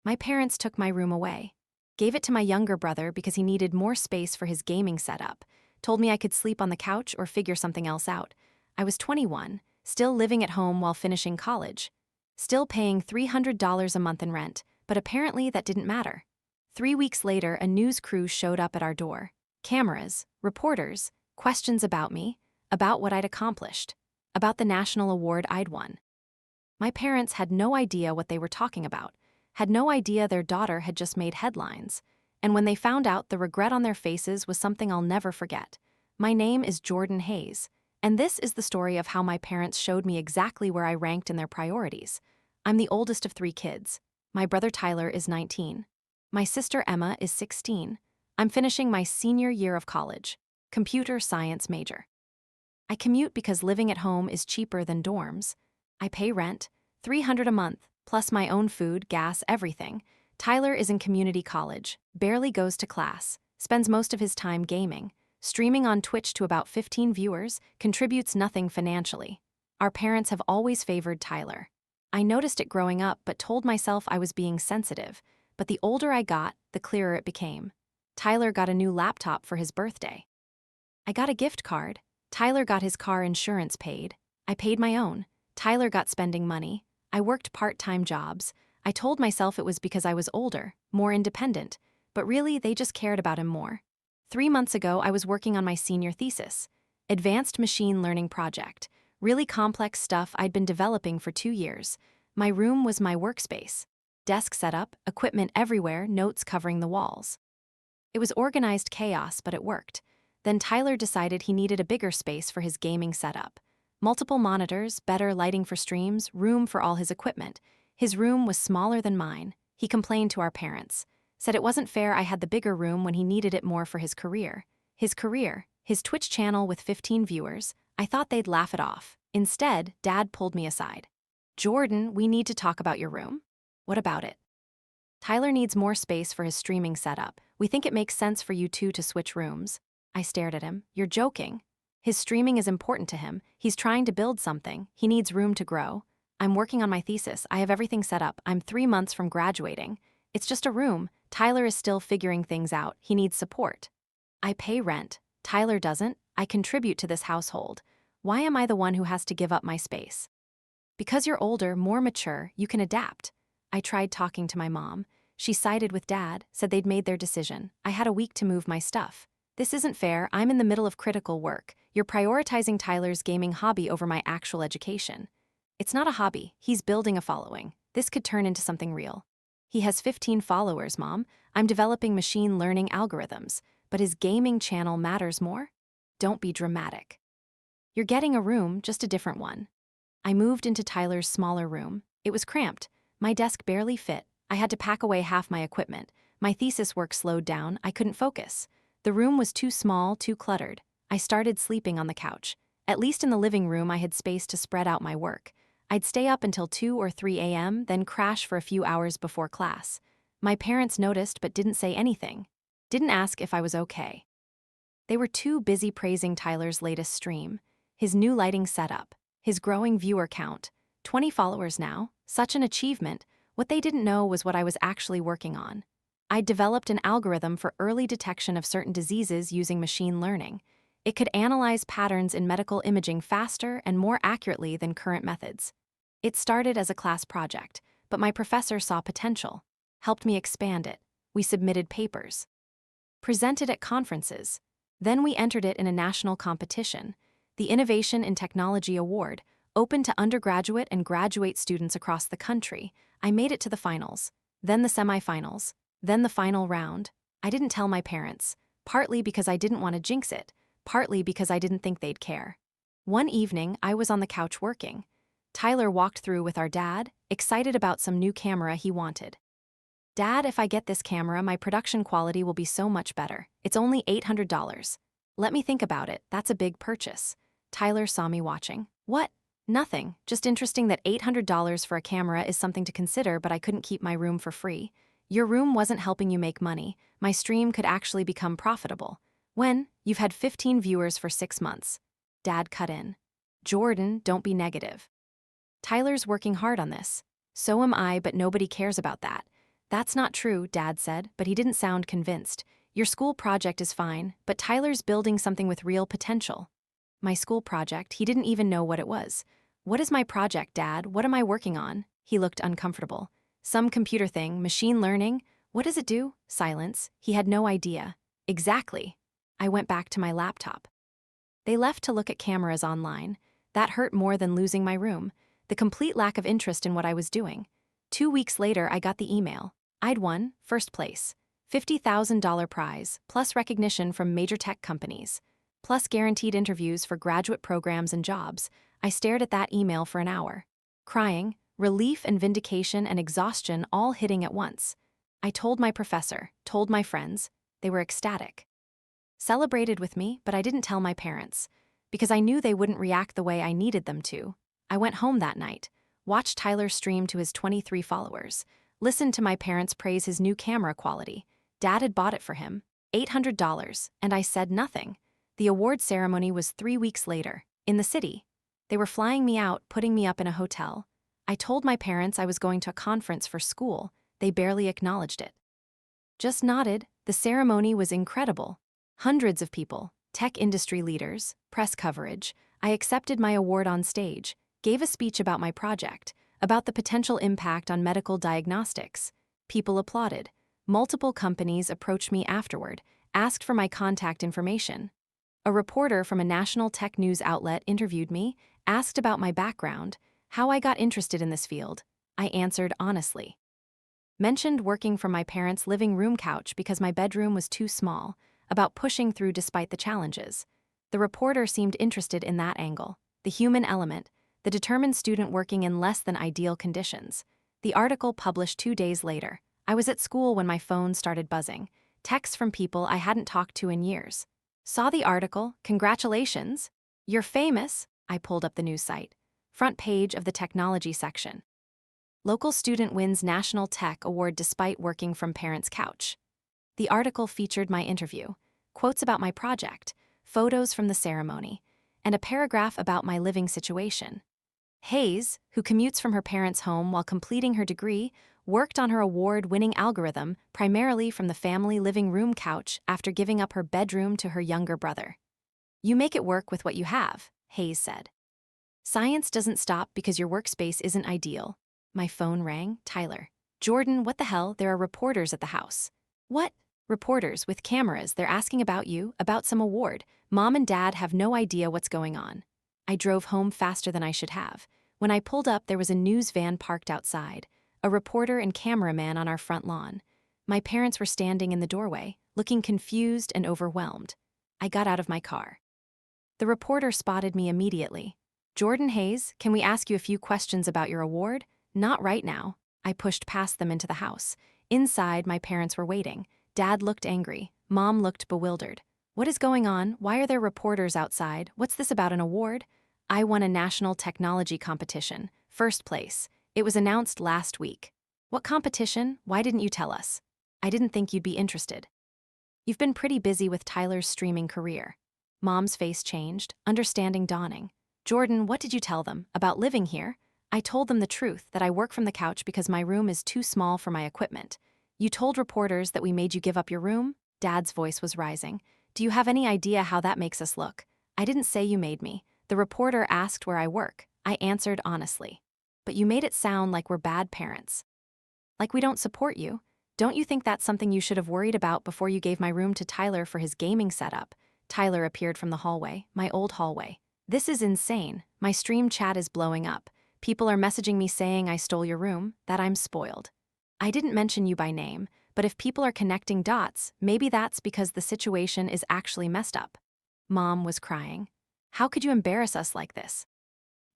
My parents took my room away. Gave it to my younger brother because he needed more space for his gaming setup. Told me I could sleep on the couch or figure something else out. I was 21, still living at home while finishing college. Still paying $300 a month in rent, but apparently that didn't matter. 3 weeks later, a news crew showed up at our door. Cameras, reporters, questions about me, about what I'd accomplished, about the national award I'd won. My parents had no idea what they were talking about, had no idea their daughter had just made headlines. And when they found out, the regret on their faces was something I'll never forget. My name is Jordan Hayes, and this is the story of how my parents showed me exactly where I ranked in their priorities. I'm the oldest of 3 kids. My brother Tyler is 19. My sister Emma is 16. I'm finishing my senior year of college, computer science major. I commute because living at home is cheaper than dorms. I pay rent, $300 a month, plus my own food, gas, everything. Tyler is in community college, barely goes to class, spends most of his time gaming, streaming on Twitch to about 15 viewers, contributes nothing financially. Our parents have always favored Tyler. I noticed it growing up but told myself I was being sensitive, but the older I got, the clearer it became. Tyler got a new laptop for his birthday. I got a gift card. Tyler got his car insurance paid. I paid my own. Tyler got spending money. I worked part-time jobs. I told myself it was because I was older, more independent, but really they just cared about him more. 3 months ago, I was working on my senior thesis, advanced machine learning project, really complex stuff I'd been developing for 2 years. My room was my workspace. Desk setup, equipment everywhere, notes covering the walls. It was organized chaos, but it worked. Then Tyler decided he needed a bigger space for his gaming setup. Multiple monitors, better lighting for streams, room for all his equipment. His room was smaller than mine. He complained to our parents. Said it wasn't fair I had the bigger room when he needed it more for his career. His Twitch channel with 15 viewers. I thought they'd laugh it off. Instead, Dad pulled me aside. "Jordan, we need to talk about your room." "What about it?" "Tyler needs more space for his streaming setup. We think it makes sense for you two to switch rooms." I stared at him. "You're joking." "His streaming is important to him. He's trying to build something. He needs room to grow. I'm working on my thesis. I have everything set up. I'm 3 months from graduating. It's just a room. Tyler is still figuring things out. He needs support. I pay rent. Tyler doesn't. I contribute to this household. Why am I the one who has to give up my space?" "Because you're older, more mature, you can adapt." I tried talking to my mom. She sided with Dad, said they'd made their decision. I had a week to move my stuff. "This isn't fair. I'm in the middle of critical work. You're prioritizing Tyler's gaming hobby over my actual education." "It's not a hobby. He's building a following. This could turn into something real." "He has 15 followers, Mom. I'm developing machine learning algorithms, but his gaming channel matters more." "Don't be dramatic. You're getting a room, just a different one." I moved into Tyler's smaller room. It was cramped. My desk barely fit. I had to pack away half my equipment. My thesis work slowed down. I couldn't focus. The room was too small, too cluttered. I started sleeping on the couch. At least in the living room, I had space to spread out my work. I'd stay up until 2 or 3 a.m., then crash for a few hours before class. My parents noticed but didn't say anything. Didn't ask if I was okay. They were too busy praising Tyler's latest stream, his new lighting setup, his growing viewer count. 20 followers now, such an achievement. What they didn't know was what I was actually working on. I'd developed an algorithm for early detection of certain diseases using machine learning. It could analyze patterns in medical imaging faster and more accurately than current methods. It started as a class project, but my professor saw potential, helped me expand it. We submitted papers, presented at conferences. Then we entered it in a national competition, the Innovation in Technology Award, open to undergraduate and graduate students across the country. I made it to the finals, then the semifinals, then the final round. I didn't tell my parents, partly because I didn't want to jinx it, partly because I didn't think they'd care. One evening, I was on the couch working. Tyler walked through with our dad, excited about some new camera he wanted. "Dad, if I get this camera, my production quality will be so much better. It's only $800. "Let me think about it. That's a big purchase." Tyler saw me watching. "What?" "Nothing. Just interesting that $800 for a camera is something to consider, but I couldn't keep my room for free. Your room wasn't helping you make money. My stream could actually become profitable. When? You've had 15 viewers for 6 months. Dad cut in. "Jordan, don't be negative. Tyler's working hard on this. So am I, but nobody cares about that. That's not true, Dad said, but he didn't sound convinced. Your school project is fine, but Tyler's building something with real potential. My school project, he didn't even know what it was. What is my project, Dad? What am I working on? He looked uncomfortable. Some computer thing, machine learning? What does it do? Silence. He had no idea. Exactly. I went back to my laptop. They left to look at cameras online. That hurt more than losing my room. The complete lack of interest in what I was doing. 2 weeks later, I got the email. I'd won, first place. $50,000 prize, plus recognition from major tech companies, plus guaranteed interviews for graduate programs and jobs. I stared at that email for an hour. Crying, relief and vindication and exhaustion all hitting at once. I told my professor, told my friends. They were ecstatic. Celebrated with me, but I didn't tell my parents, because I knew they wouldn't react the way I needed them to. I went home that night, watched Tyler stream to his 23 followers, listened to my parents praise his new camera quality. Dad had bought it for him, $800, and I said nothing. The award ceremony was 3 weeks later, in the city. They were flying me out, putting me up in a hotel. I told my parents I was going to a conference for school. They barely acknowledged it. Just nodded. The ceremony was incredible. Hundreds of people, tech industry leaders, press coverage. I accepted my award on stage, gave a speech about my project, about the potential impact on medical diagnostics. People applauded. Multiple companies approached me afterward, asked for my contact information. A reporter from a national tech news outlet interviewed me, asked about my background, how I got interested in this field. I answered honestly. Mentioned working from my parents' living room couch because my bedroom was too small, about pushing through despite the challenges. The reporter seemed interested in that angle, the human element, the determined student working in less than ideal conditions. The article published 2 days later. I was at school when my phone started buzzing, texts from people I hadn't talked to in years. Saw the article, congratulations. You're famous. I pulled up the news site. Front page of the technology section. Local student wins National Tech Award despite working from parents' couch. The article featured my interview, quotes about my project, photos from the ceremony, and a paragraph about my living situation. Hayes, who commutes from her parents' home while completing her degree, worked on her award-winning algorithm primarily from the family living room couch after giving up her bedroom to her younger brother. You make it work with what you have, Hayes said. Science doesn't stop because your workspace isn't ideal. My phone rang. Tyler. Jordan, what the hell? There are reporters at the house. What? Reporters with cameras. They're asking about you, about some award. Mom and Dad have no idea what's going on. I drove home faster than I should have. When I pulled up, there was a news van parked outside, a reporter and cameraman on our front lawn. My parents were standing in the doorway, looking confused and overwhelmed. I got out of my car. The reporter spotted me immediately. Jordan Hayes, can we ask you a few questions about your award? Not right now. I pushed past them into the house. Inside, my parents were waiting. Dad looked angry. Mom looked bewildered. What is going on? Why are there reporters outside? What's this about, an award? I won a national technology competition. First place. It was announced last week. What competition? Why didn't you tell us? I didn't think you'd be interested. You've been pretty busy with Tyler's streaming career. Mom's face changed, understanding dawning. Jordan, what did you tell them? About living here? I told them the truth, that I work from the couch because my room is too small for my equipment. You told reporters that we made you give up your room? Dad's voice was rising. Do you have any idea how that makes us look? I didn't say you made me. The reporter asked where I work. I answered honestly. But you made it sound like we're bad parents. Like we don't support you. Don't you think that's something you should have worried about before you gave my room to Tyler for his gaming setup? Tyler appeared from the hallway, my old hallway. This is insane. My stream chat is blowing up. People are messaging me saying I stole your room, that I'm spoiled. I didn't mention you by name, but if people are connecting dots, maybe that's because the situation is actually messed up. Mom was crying. How could you embarrass us like this?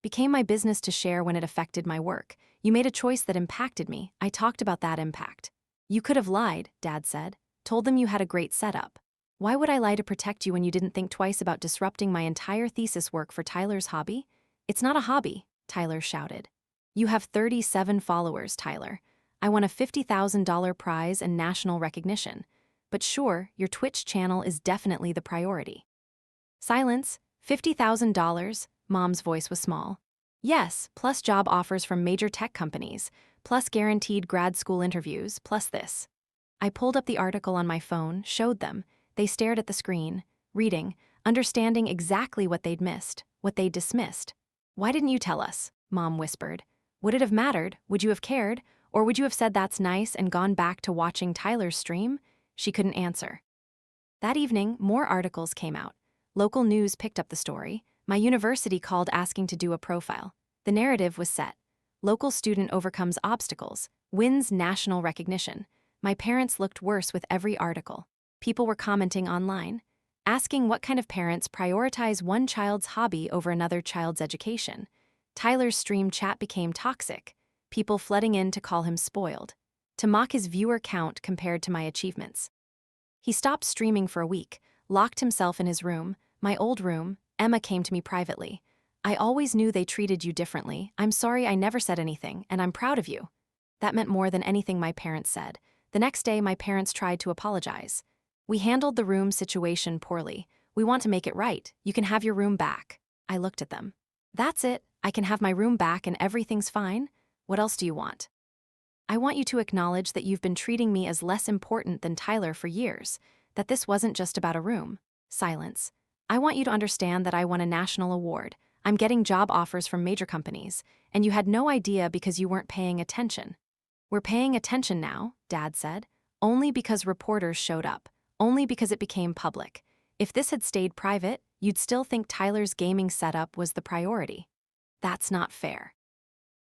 Became my business to share when it affected my work. You made a choice that impacted me. I talked about that impact. You could have lied, Dad said. Told them you had a great setup. Why would I lie to protect you when you didn't think twice about disrupting my entire thesis work for Tyler's hobby? It's not a hobby, Tyler shouted. You have 37 followers, Tyler. I won a $50,000 prize and national recognition. But sure, your Twitch channel is definitely the priority. Silence. $50,000, Mom's voice was small. Yes, plus job offers from major tech companies, plus guaranteed grad school interviews, plus this. I pulled up the article on my phone, showed them. They stared at the screen, reading, understanding exactly what they'd missed, what they'd dismissed. "Why didn't you tell us?" Mom whispered. "Would it have mattered? Would you have cared? Or would you have said that's nice and gone back to watching Tyler's stream?" She couldn't answer. That evening, more articles came out. Local news picked up the story. My university called asking to do a profile. The narrative was set. Local student overcomes obstacles, wins national recognition. My parents looked worse with every article. People were commenting online, asking what kind of parents prioritize one child's hobby over another child's education. Tyler's stream chat became toxic, people flooding in to call him spoiled, to mock his viewer count compared to my achievements. He stopped streaming for a week, locked himself in his room, my old room. Emma came to me privately. "I always knew they treated you differently. I'm sorry I never said anything, and I'm proud of you." That meant more than anything my parents said. The next day, my parents tried to apologize. "We handled the room situation poorly. We want to make it right. You can have your room back." I looked at them. "That's it? I can have my room back and everything's fine? What else do you want?" "I want you to acknowledge that you've been treating me as less important than Tyler for years, that this wasn't just about a room." Silence. "I want you to understand that I won a national award. I'm getting job offers from major companies, and you had no idea because you weren't paying attention." "We're paying attention now," Dad said, "only because reporters showed up, only because it became public. If this had stayed private, you'd still think Tyler's gaming setup was the priority. That's not fair."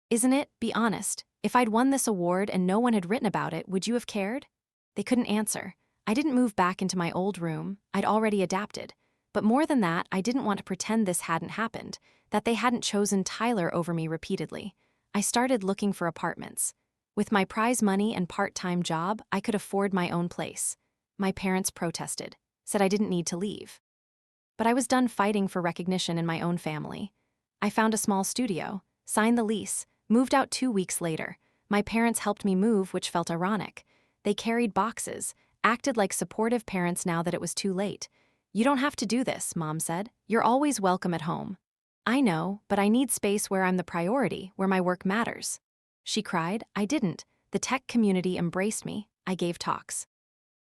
"Isn't it? Be honest. If I'd won this award and no one had written about it, would you have cared?" They couldn't answer. I didn't move back into my old room. I'd already adapted. But more than that, I didn't want to pretend this hadn't happened, that they hadn't chosen Tyler over me repeatedly. I started looking for apartments. With my prize money and part-time job, I could afford my own place. My parents protested, said I didn't need to leave. But I was done fighting for recognition in my own family. I found a small studio, signed the lease, moved out 2 weeks later. My parents helped me move, which felt ironic. They carried boxes, acted like supportive parents now that it was too late. "You don't have to do this," Mom said. "You're always welcome at home." "I know, but I need space where I'm the priority, where my work matters." She cried. I didn't. The tech community embraced me. I gave talks.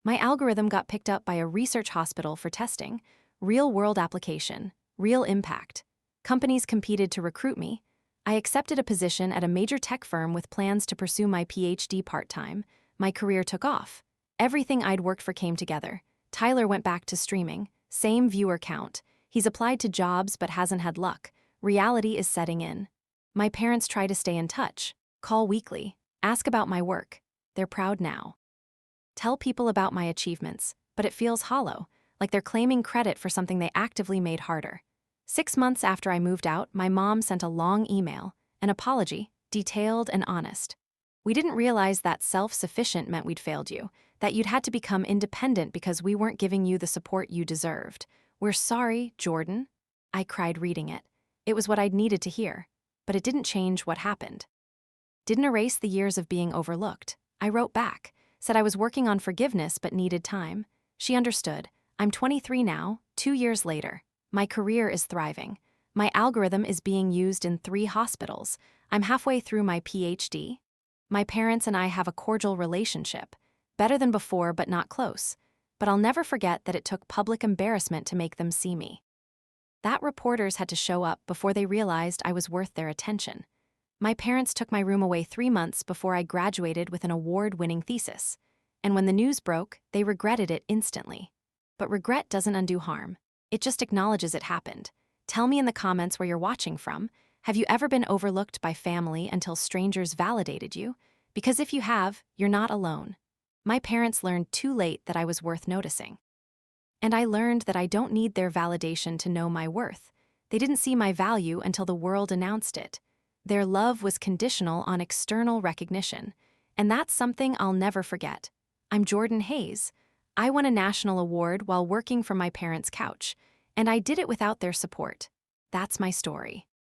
My algorithm got picked up by a research hospital for testing. Real-world application. Real impact. Companies competed to recruit me. I accepted a position at a major tech firm with plans to pursue my PhD part-time. My career took off. Everything I'd worked for came together. Tyler went back to streaming. Same viewer count. He's applied to jobs but hasn't had luck. Reality is setting in. My parents try to stay in touch. Call weekly. Ask about my work. They're proud now. Tell people about my achievements, but it feels hollow, like they're claiming credit for something they actively made harder. 6 months after I moved out, my mom sent a long email, an apology, detailed and honest. "We didn't realize that self-sufficient meant we'd failed you, that you'd had to become independent because we weren't giving you the support you deserved. We're sorry, Jordan." I cried reading it. It was what I'd needed to hear, but it didn't change what happened. Didn't erase the years of being overlooked. I wrote back, said I was working on forgiveness but needed time. She understood. I'm 23 now, 2 years later. My career is thriving. My algorithm is being used in 3 hospitals. I'm halfway through my PhD. My parents and I have a cordial relationship. Better than before, but not close. But I'll never forget that it took public embarrassment to make them see me. That reporters had to show up before they realized I was worth their attention. My parents took my room away 3 months before I graduated with an award-winning thesis. And when the news broke, they regretted it instantly. But regret doesn't undo harm. It just acknowledges it happened. Tell me in the comments where you're watching from. Have you ever been overlooked by family until strangers validated you? Because if you have, you're not alone. My parents learned too late that I was worth noticing. And I learned that I don't need their validation to know my worth. They didn't see my value until the world announced it. Their love was conditional on external recognition. And that's something I'll never forget. I'm Jordan Hayes. I won a national award while working from my parents' couch, and I did it without their support. That's my story.